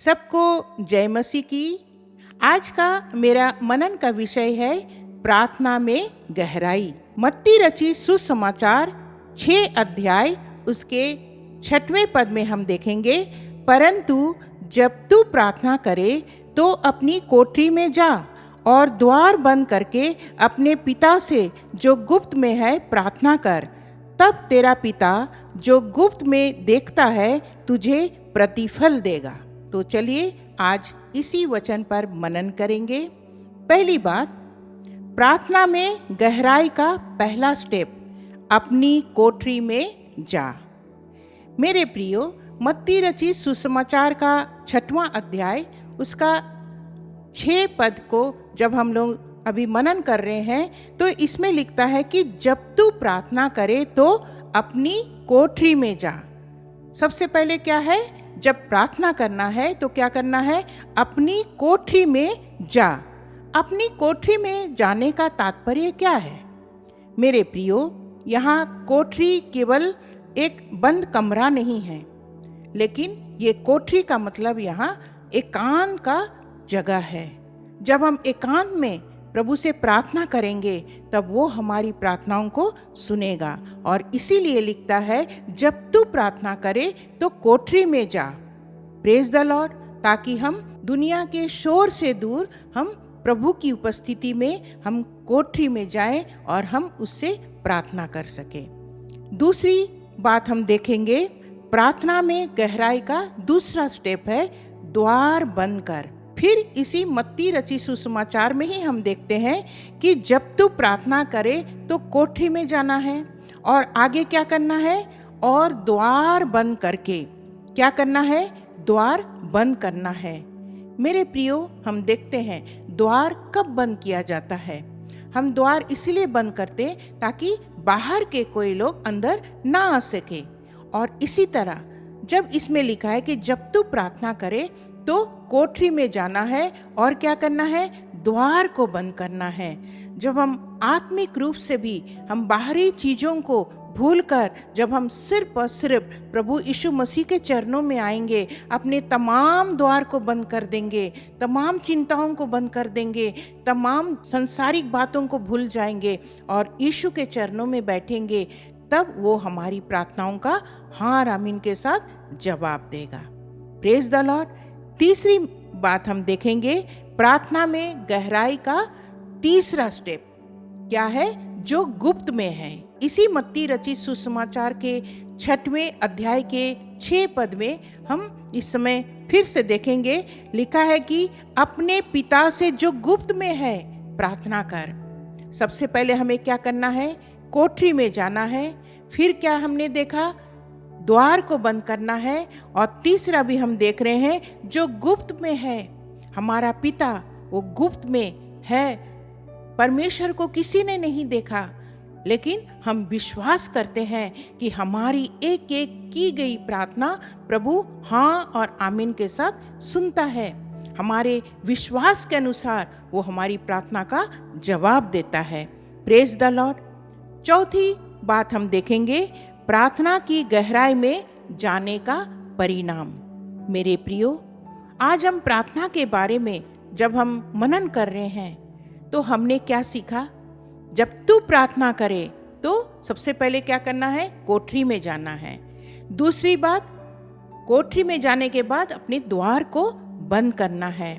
सबको जय मसीह की। आज का मेरा मनन का विषय है प्रार्थना में गहराई। मत्ती रचित सुसमाचार 6 अध्याय उसके 6वें पद में हम देखेंगे, परंतु जब तू प्रार्थना करे तो अपनी कोठरी में जा और द्वार बंद करके अपने पिता से जो गुप्त में है प्रार्थना कर, तब तेरा पिता जो गुप्त में देखता है तुझे प्रतिफल देगा। तो चलिए आज इसी वचन पर मनन करेंगे। पहली बात, प्रार्थना में गहराई का पहला स्टेप, अपनी कोठरी में जा। मेरे प्रियो, मत्ती रचित सुसमाचार का 6वां अध्याय उसका 6 पद को जब हम लोग अभी मनन कर रहे हैं तो इसमें लिखता है कि जब तू प्रार्थना करे तो अपनी कोठरी में जा। सबसे पहले क्या है, जब प्रार्थना करना है तो क्या करना है, अपनी कोठरी में जा। अपनी कोठरी में जाने का तात्पर्य क्या है? मेरे प्रियो, यहाँ कोठरी केवल एक बंद कमरा नहीं है, लेकिन ये कोठरी का मतलब यहाँ एकांत का जगह है। जब हम एकांत में प्रभु से प्रार्थना करेंगे तब वो हमारी प्रार्थनाओं को सुनेगा, और इसीलिए लिखता है जब तू प्रार्थना करे तो कोठरी में जा। Praise the Lord. ताकि हम दुनिया के शोर से दूर हम प्रभु की उपस्थिति में हम कोठरी में जाएं और हम उससे प्रार्थना कर सके। दूसरी बात हम देखेंगे, प्रार्थना में गहराई का दूसरा स्टेप है द्वार बंद कर। फिर इसी मत्ती रचित सुसमाचार में ही हम देखते हैं कि जब तू प्रार्थना करे तो कोठरी में जाना है, और आगे क्या करना है, और द्वार बंद करके क्या करना है, द्वार बंद करना है। मेरे प्रियो, हम देखते हैं द्वार कब बंद किया जाता है। हम द्वार इसलिए बंद करते ताकि बाहर के कोई लोग अंदर ना आ सके। और इसी तरह जब इसमें लिखा है कि जब तू प्रार्थना करे तो कोठरी में जाना है और क्या करना है, द्वार को बंद करना है। जब हम आत्मिक रूप से भी हम बाहरी चीज़ों को भूलकर जब हम सिर्फ और सिर्फ प्रभु यीशु मसीह के चरणों में आएंगे, अपने तमाम द्वार को बंद कर देंगे, तमाम चिंताओं को बंद कर देंगे, तमाम सांसारिक बातों को भूल जाएंगे और यीशु के चरणों में बैठेंगे, तब वो हमारी प्रार्थनाओं का हाँ आमीन के साथ जवाब देगा। Praise the Lord. तीसरी बात हम देखेंगे, प्रार्थना में गहराई का तीसरा स्टेप क्या है, जो गुप्त में है। इसी मत्ती रचित सुसमाचार के 6वें अध्याय के 6 पद में हम इस समय फिर से देखेंगे, लिखा है कि अपने पिता से जो गुप्त में है प्रार्थना कर। सबसे पहले हमें क्या करना है, कोठरी में जाना है। फिर क्या हमने देखा, द्वार को बंद करना है। और तीसरा भी हम देख रहे हैं, जो गुप्त में है। हमारा पिता वो गुप्त में है, परमेश्वर को किसी ने नहीं देखा, लेकिन हम विश्वास करते हैं कि हमारी एक एक की गई प्रार्थना प्रभु हाँ और आमीन के साथ सुनता है। हमारे विश्वास के अनुसार वो हमारी प्रार्थना का जवाब देता है। Praise the Lord. चौथी बात हम देखेंगे, प्रार्थना की गहराई में जाने का परिणाम। मेरे प्रियो, आज हम प्रार्थना के बारे में जब हम मनन कर रहे हैं तो हमने क्या सीखा, जब तू प्रार्थना करे तो सबसे पहले क्या करना है, कोठरी में जाना है। दूसरी बात, कोठरी में जाने के बाद अपने द्वार को बंद करना है।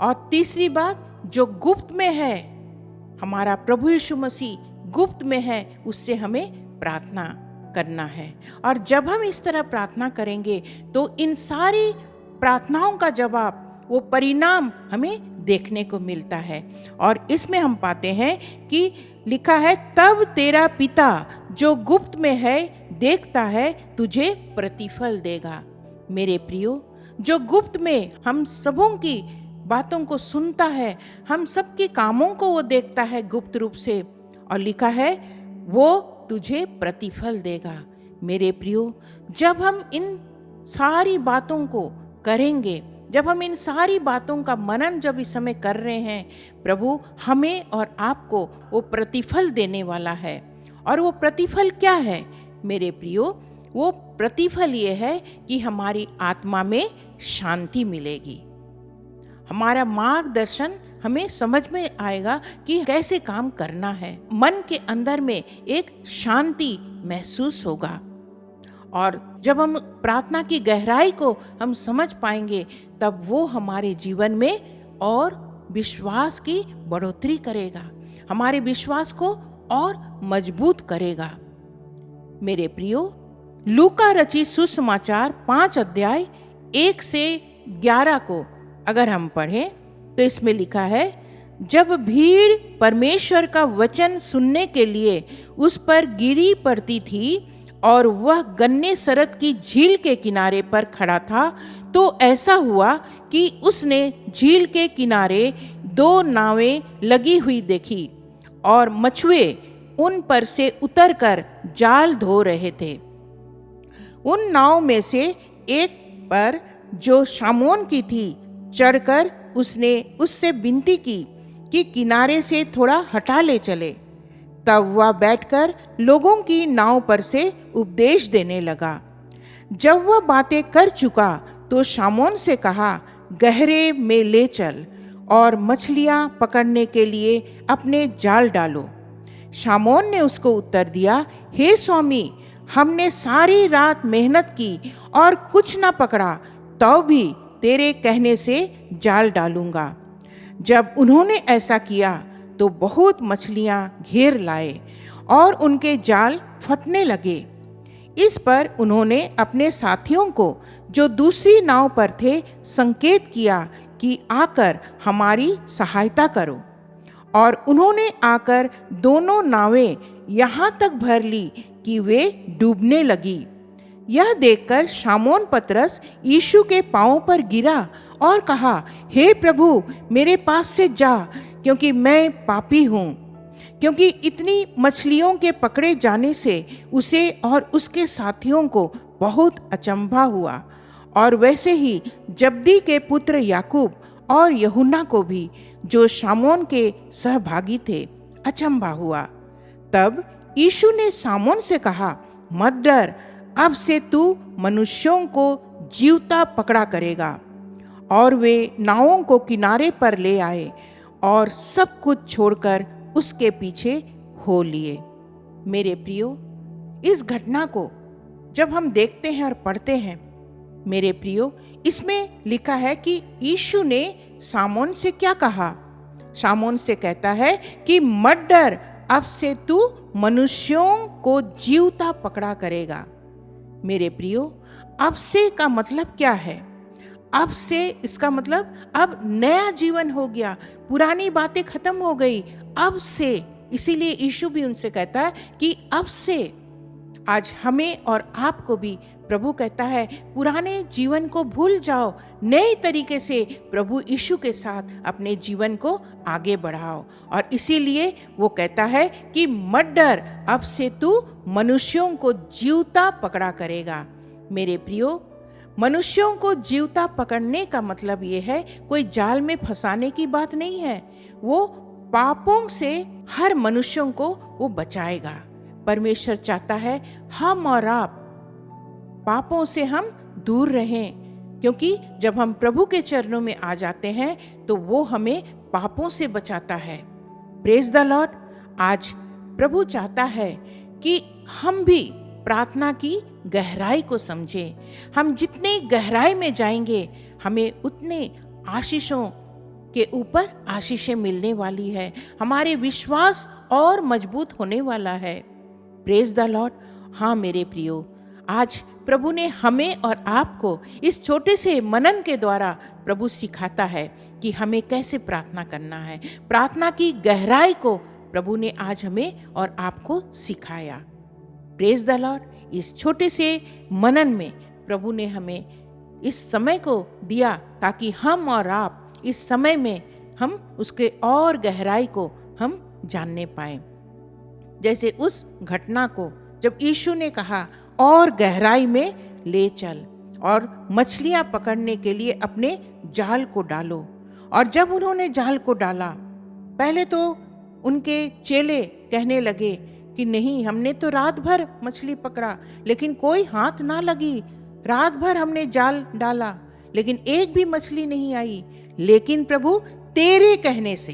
और तीसरी बात, जो गुप्त में है, हमारा प्रभु यीशु मसीह गुप्त में है, उससे हमें प्रार्थना करना है। और जब हम इस तरह प्रार्थना करेंगे तो इन सारी प्रार्थनाओं का जवाब, वो परिणाम हमें देखने को मिलता है। और इसमें हम पाते हैं कि लिखा है, तब तेरा पिता जो गुप्त में है देखता है तुझे प्रतिफल देगा। मेरे प्रियो, जो गुप्त में हम सबों की बातों को सुनता है, हम सबके कामों को वो देखता है गुप्त रूप से, और लिखा है वो तुझे प्रतिफल देगा। मेरे प्रियो, जब हम इन सारी बातों को करेंगे, जब हम इन सारी बातों का मनन जब इस समय कर रहे हैं, प्रभु हमें और आपको वो प्रतिफल देने वाला है। और वो प्रतिफल क्या है मेरे प्रियो, वो प्रतिफल ये है कि हमारी आत्मा में शांति मिलेगी। हमारा मार्गदर्शन हमें समझ में आएगा कि कैसे काम करना है। मन के अंदर में एक शांति महसूस होगा और जब हम प्रार्थना की गहराई को हम समझ पाएंगे तब वो हमारे जीवन में और विश्वास की बढ़ोतरी करेगा, हमारे विश्वास को और मजबूत करेगा। मेरे प्रियो, लूका रचित सुसमाचार 5 अध्याय 1 से 11 को अगर हम पढ़ें तो इसमें लिखा है, जब भीड़ परमेश्वर का वचन सुनने के लिए उस पर गिरी पड़ती थी और वह गन्नेसरत की झील के किनारे पर खड़ा था, तो ऐसा हुआ कि उसने झील के किनारे 2 नावें लगी हुई देखी और मछुए उन पर से उतरकर जाल धो रहे थे। उन नाव में से एक पर जो शामोन की थी चढ़कर उसने उससे विनती की कि किनारे से थोड़ा हटा ले चले। तब वह बैठकर लोगों की नाव पर से उपदेश देने लगा। जब वह बातें कर चुका तो शामोन से कहा, गहरे में ले चल और मछलियां पकड़ने के लिए अपने जाल डालो। शामोन ने उसको उत्तर दिया, हे स्वामी, हमने सारी रात मेहनत की और कुछ न पकड़ा, तो भी तेरे कहने से जाल डालूंगा। जब उन्होंने ऐसा किया तो बहुत मछलियां घेर लाए और उनके जाल फटने लगे। इस पर उन्होंने अपने साथियों को जो दूसरी नाव पर थे संकेत किया कि आकर हमारी सहायता करो, और उन्होंने आकर दोनों नावें यहाँ तक भर ली कि वे डूबने लगी। यह देखकर शामोन पतरस यीशु के पांवों पर गिरा और कहा, हे प्रभु, मेरे पास से जा, क्योंकि मैं पापी हूँ। क्योंकि इतनी मछलियों के पकड़े जाने से उसे और उसके साथियों को बहुत अचंभा हुआ, और वैसे ही जब्दी के पुत्र याकूब और यूहन्ना को भी, जो शामोन के सहभागी थे, अचंभा हुआ। तब यीशु ने शामोन से कहा, मत डर, अब से तू मनुष्यों को जीवता पकड़ा करेगा। और वे नावों को किनारे पर ले आए और सब कुछ छोड़कर उसके पीछे हो लिए। मेरे प्रियो, इस घटना को जब हम देखते हैं और पढ़ते हैं, मेरे प्रियो, इसमें लिखा है कि यीशु ने शामोन से क्या कहा। शामोन से कहता है कि मत डर, अब से तू मनुष्यों को जीवता पकड़ा करेगा। मेरे प्रियो, अब से का मतलब क्या है? अब से इसका मतलब अब नया जीवन हो गया, पुरानी बातें खत्म हो गई, अब से। इसीलिए यीशु भी उनसे कहता है कि अब से। आज हमें और आपको भी प्रभु कहता है, पुराने जीवन को भूल जाओ, नए तरीके से प्रभु यीशु के साथ अपने जीवन को आगे बढ़ाओ। और इसीलिए वो कहता है कि मत डर, अब से तू मनुष्यों को जीवता पकड़ा करेगा। मेरे प्रियो, मनुष्यों को जीवता पकड़ने का मतलब ये है, कोई जाल में फंसाने की बात नहीं है। वो पापों से हर मनुष्यों को वो बचाएगा। परमेश्वर चाहता है हम और आप पापों से हम दूर रहें, क्योंकि जब हम प्रभु के चरणों में आ जाते हैं तो वो हमें पापों से बचाता है। Praise the Lord. आज प्रभु चाहता है कि हम भी प्रार्थना की गहराई को समझें। हम जितने गहराई में जाएंगे, हमें उतने आशीषों के ऊपर आशीषें मिलने वाली है। हमारे विश्वास और मजबूत होने वाला है। Praise the Lord. हाँ मेरे प्रियो, आज प्रभु ने हमें और आपको इस छोटे से मनन के द्वारा प्रभु सिखाता है कि हमें कैसे प्रार्थना करना है। प्रार्थना की गहराई को प्रभु ने आज हमें और आपको सिखाया। Praise the Lord. इस छोटे से मनन में प्रभु ने हमें इस समय को दिया ताकि हम और आप इस समय में हम उसके और गहराई को हम जानने पाए। जैसे उस घटना को जब यीशु ने कहा और गहराई में ले चल और मछलियां पकड़ने के लिए अपने जाल को डालो, और जब उन्होंने जाल को डाला, पहले तो उनके चेले कहने लगे कि नहीं, हमने तो रात भर मछली पकड़ा लेकिन कोई हाथ ना लगी, रात भर हमने जाल डाला लेकिन एक भी मछली नहीं आई। लेकिन प्रभु तेरे कहने से,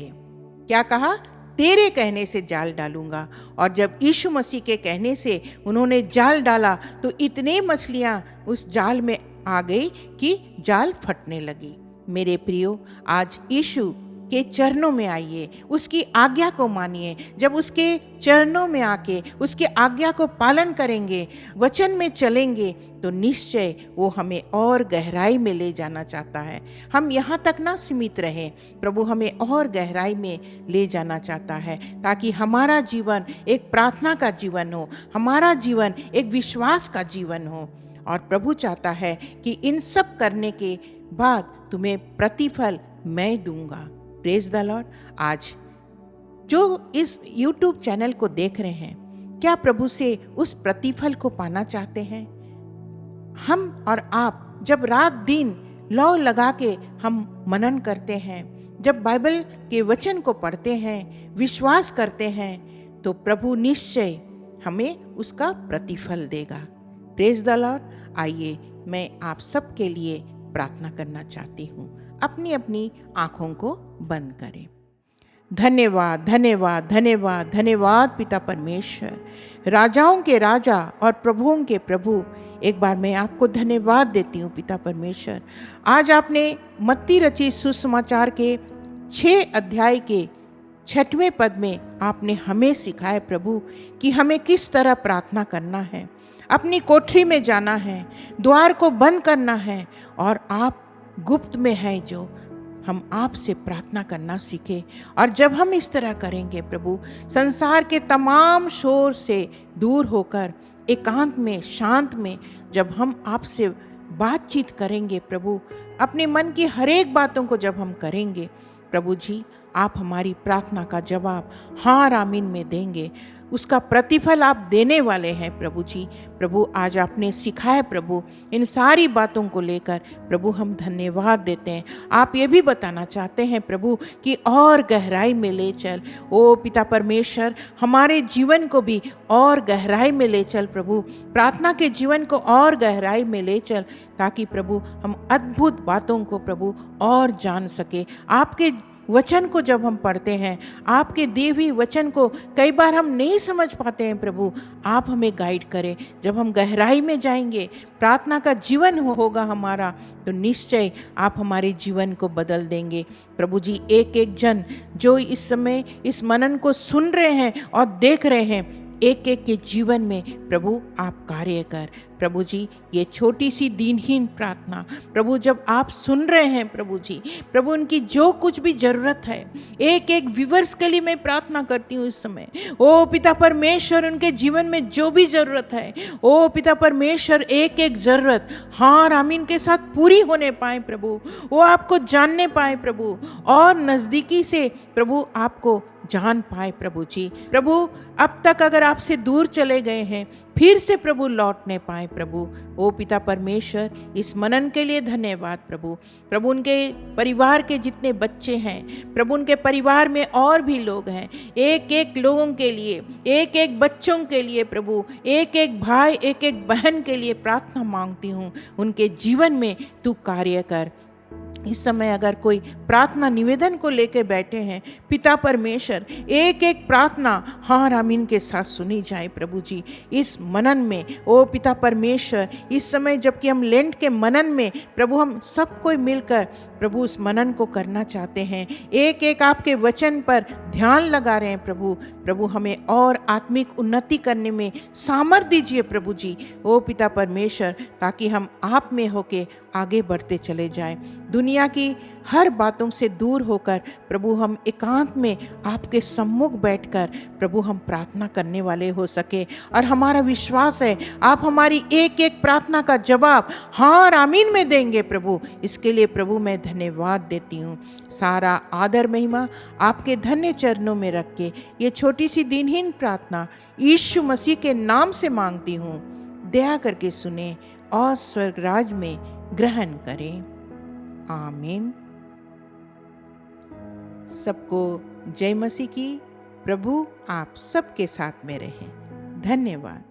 क्या कहा? तेरे कहने से जाल डालूंगा। और जब यीशु मसीह के कहने से उन्होंने जाल डाला तो इतने मछलियां उस जाल में आ गई कि जाल फटने लगी। मेरे प्रियो, आज यीशु के चरणों में आइए, उसकी आज्ञा को मानिए। जब उसके चरणों में आके उसके आज्ञा को पालन करेंगे, वचन में चलेंगे, तो निश्चय वो हमें और गहराई में ले जाना चाहता है। हम यहाँ तक ना सीमित रहें, प्रभु हमें और गहराई में ले जाना चाहता है, ताकि हमारा जीवन एक प्रार्थना का जीवन हो, हमारा जीवन एक विश्वास का जीवन हो। और प्रभु चाहता है कि इन सब करने के बाद तुम्हें प्रतिफल मैं दूंगा। Praise the Lord. आज जो इस YouTube चैनल को देख रहे हैं, क्या प्रभु से उस प्रतिफल को पाना चाहते हैं? हम और आप जब रात दिन लौ लगा के हम मनन करते हैं, जब बाइबल के वचन को पढ़ते हैं, विश्वास करते हैं, तो प्रभु निश्चय हमें उसका प्रतिफल देगा। Praise the Lord. आइए मैं आप सबके लिए प्रार्थना करना चाहती हूँ। अपनी अपनी आंखों को बंद करें। धन्यवाद, धन्यवाद, धन्यवाद, धन्यवाद पिता परमेश्वर, राजाओं के राजा और प्रभुओं के प्रभु। एक बार मैं आपको धन्यवाद देती हूँ पिता परमेश्वर। आज आपने मत्ती रचित सुसमाचार के 6 अध्याय के 6वें पद में आपने हमें सिखाया प्रभु कि हमें किस तरह प्रार्थना करना है। अपनी कोठरी में जाना है, द्वार को बंद करना है, और आप गुप्त में है जो हम आपसे प्रार्थना करना सीखे। और जब हम इस तरह करेंगे प्रभु, संसार के तमाम शोर से दूर होकर एकांत में, शांत में जब हम आपसे बातचीत करेंगे प्रभु, अपने मन की हर एक बातों को जब हम करेंगे प्रभु जी, आप हमारी प्रार्थना का जवाब हाँ आमीन में देंगे। उसका प्रतिफल आप देने वाले हैं प्रभु जी। प्रभु आज आपने सिखाया प्रभु, इन सारी बातों को लेकर प्रभु हम धन्यवाद देते हैं। आप ये भी बताना चाहते हैं प्रभु कि और गहराई में ले चल। ओ पिता परमेश्वर, हमारे जीवन को भी और गहराई में ले चल प्रभु, प्रार्थना के जीवन को और गहराई में ले चल, ताकि प्रभु हम अद्भुत बातों को प्रभु और जान सके। आपके वचन को जब हम पढ़ते हैं, आपके दिए हुए वचन को कई बार हम नहीं समझ पाते हैं प्रभु, आप हमें गाइड करें। जब हम गहराई में जाएंगे, प्रार्थना का जीवन होगा हमारा, तो निश्चय आप हमारे जीवन को बदल देंगे प्रभु जी। एक एक जन जो इस समय इस मनन को सुन रहे हैं और देख रहे हैं, एक एक के जीवन में प्रभु आप कार्य कर प्रभु जी। ये छोटी सी दीनहीन प्रार्थना प्रभु जब आप सुन रहे हैं प्रभु जी, प्रभु उनकी जो कुछ भी जरूरत है, एक एक व्यूअर्स के लिए मैं प्रार्थना करती हूँ इस समय। ओ पिता परमेश्वर, उनके जीवन में जो भी जरूरत है, ओ पिता परमेश्वर, एक एक जरूरत हाँ आमीन के साथ पूरी होने पाए प्रभु। वो आपको जानने पाए प्रभु, और नज़दीकी से प्रभु आपको जान पाए प्रभु जी। प्रभु अब तक अगर आपसे दूर चले गए हैं, फिर से प्रभु लौटने पाए प्रभु। ओ पिता परमेश्वर, इस मनन के लिए धन्यवाद प्रभु। प्रभु उनके परिवार के जितने बच्चे हैं प्रभु, उनके परिवार में और भी लोग हैं, एक एक लोगों के लिए, एक एक बच्चों के लिए प्रभु, एक एक भाई, एक एक बहन के लिए प्रार्थना मांगती हूँ। उनके जीवन में तू कार्य कर। इस समय अगर कोई प्रार्थना निवेदन को लेकर बैठे हैं पिता परमेश्वर, एक एक प्रार्थना हाँ आमीन के साथ सुनी जाए प्रभु जी इस मनन में। ओ पिता परमेश्वर, इस समय जबकि हम लेंट के मनन में प्रभु हम सब कोई मिलकर प्रभु उस मनन को करना चाहते हैं, एक एक आपके वचन पर ध्यान लगा रहे हैं प्रभु। प्रभु हमें और आत्मिक उन्नति करने में सामर्थ दीजिए प्रभु जी। ओ पिता परमेश्वर, ताकि हम आप में होके आगे बढ़ते चले जाएं, दुनिया की हर बातों से दूर होकर प्रभु हम एकांत में आपके सम्मुख बैठकर प्रभु हम प्रार्थना करने वाले हो सके। और हमारा विश्वास है आप हमारी एक एक प्रार्थना का जवाब हाँ और आमीन में देंगे प्रभु। इसके लिए प्रभु मैं धन्यवाद देती हूँ। सारा आदर महिमा आपके धन्य चरणों में रख के ये छोटी सी दिनहीन प्रार्थना यीशु मसीह के नाम से मांगती हूँ। दया करके सुने और स्वर्गराज में ग्रहण करें। आमीन। सबको जय मसीह की। प्रभु आप सबके साथ में रहें। धन्यवाद।